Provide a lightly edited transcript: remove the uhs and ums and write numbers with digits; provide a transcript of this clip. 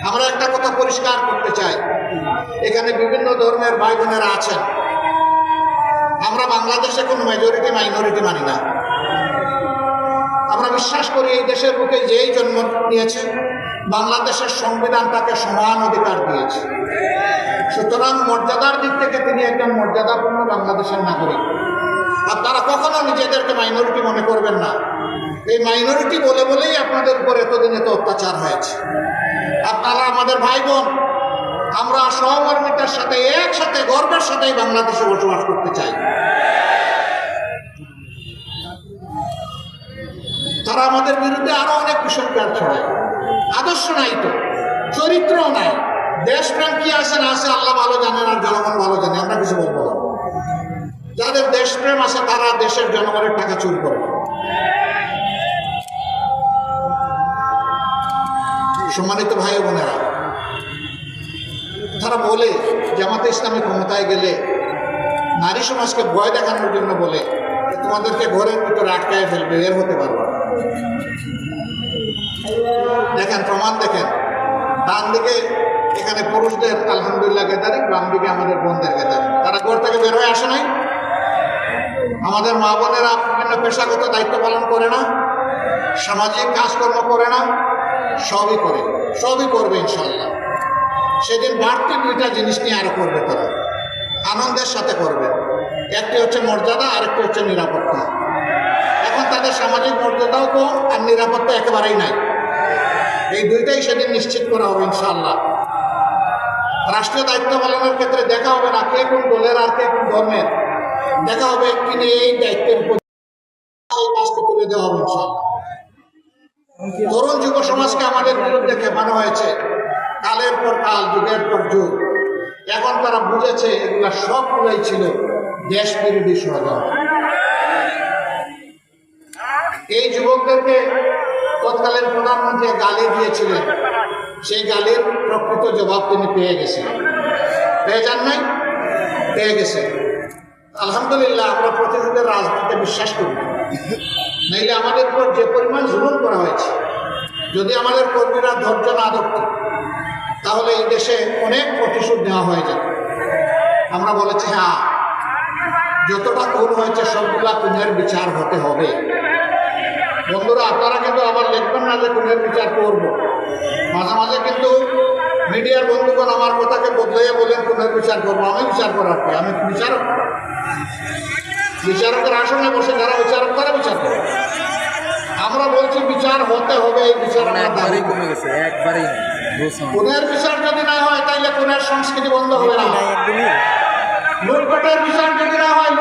আমরা একটা কথা পরিষ্কার করতে চাই, এখানে বিভিন্ন ধর্মের ভাই বোনেরা আছেন। আমরা বাংলাদেশে কোনো মেজরিটি মাইনরিটি মানি না। আমরা বিশ্বাস করি এই দেশের বুকে যেই জন্ম নিয়েছে বাংলাদেশের সংবিধান তাকে সমান অধিকার দিয়েছে। সুতরাং মর্যাদার দিক থেকে তিনি একজন মর্যাদাপূর্ণ বাংলাদেশের নাগরিক। আপনারা কখনো নিজেদেরকে মাইনরিটি মনে করবেন না। এই মাইনরিটি বলে বলেই আপনাদের উপর এতদিন এত অত্যাচার হয়েছে। আপনারা আমাদের ভাই বোন, আমরা সহমর্মিতার সাথে একসাথে গর্বের সাথেই বাংলাদেশে বসবাস করতে চাই। তারা আমাদের বিরুদ্ধে আরো অনেক কুসংস্কার ছড়ায়। আদর্শ নাই তো, চরিত্রও নাই, দেশপ্রেম কি আছে না আছে আল্লাহ ভালো জানেন আর জনগণ ভালো জানে, আমরা কিছু বলবো না। যাদের দেশপ্রেম আছে তারা দেশের জনগণের টাকা চুরি করে। সম্মানিত ভাই বোনেরা, তারা বলে জামাতে ইসলামী ক্ষমতায় গেলে নারী সমাজকে ভয় দেখানোর জন্য বলে তোমাদেরকে ঘরের ভিতরে আটকায় ফেলবে, এর হতে পারবে না। দেখেন, প্রমাণ দেখেন, ডান দিকে এখানে পুরুষদের আলহামদুলিল্লাহ গ্যাদারিং, বাম দিকে আমাদের বোনদের গ্যাদারিং। তারা ঘর থেকে বের হয়ে আসে নাই। আমাদের মা বোনেরা বিভিন্ন পেশাগত দায়িত্ব পালন করে না, সামাজিক কাজকর্ম করে না, সবই করে, সবই করবে ইনশাল্লাহ। সেদিন বাড়তি দুইটা জিনিস নিয়ে আরো করবে, তারা আনন্দের সাথে করবে। একটি হচ্ছে মর্যাদা, আরেকটি হচ্ছে নিরাপত্তা। এখন তাদের সামাজিক মর্যাদাও কম আর নিরাপত্তা একেবারেই নাই। এই দুইটাই সেদিন নিশ্চিত করা হবে ইনশাআল্লাহ। রাষ্ট্রীয় দায়িত্ব পালনের ক্ষেত্রে দেখা হবে না কে কোন দলের আর কে কোন ধর্মের, দেখা হবে কিনে এই দায়িত্বের উপর এই কাজকে তুলে দেওয়া হবে ইনশাআল্লাহ। তরুণ যুব সমাজকে আমাদের বিরুদ্ধে খেপানো হয়েছে কালের পর কাল, যুগের পর যুগ। এখন তারা বুঝেছে এগুলা সবগুলাই ছিল দেশ বিরোধী ষড়যন্ত্র। এই যুবকদেরকে তৎকালীন প্রধানমন্ত্রী গালি দিয়েছিলেন, সেই গালির প্রকৃত জবাব তিনি পেয়ে গেছেন। পেয়ে যান নাই? পেয়ে গেছেন। আলহামদুলিল্লাহ, আমরা প্রতিনিধিদের রাজনীতিতে বিশ্বাস করি। নইলে আমাদের উপর যে পরিমাণ জুলুম করা হয়েছে, যদি আমাদের কর্মীরা ধৈর্য না ধরত তাহলে এই দেশে অনেক প্রতিশোধ নেওয়া হয়ে যাবে। আমরা বলেছি হ্যাঁ, যতটা খুন হয়েছে সবগুলা খুনের বিচার হতে হবে। বন্ধুরা, আপনারা কিন্তু আবার লিখবেন না যে খুনের বিচার করব। মাঝে মাঝে কিন্তু মিডিয়ার বন্ধুগণ আমার কথাকে বদলাইয়া বলেন খুনের বিচার করবো। আমি বিচার করার কে? আমি বিচারক। বিচারকের আসনে বসে যারা বিচারক তারা বিচার করে। আমরা বলছি বিচার হতে হবে। এই বিচার খুনের বিচার যদি না হয় তাহলে খুনের সংস্কৃতি বন্ধ হবে না। লুটপাটের বিচার যদি না হয়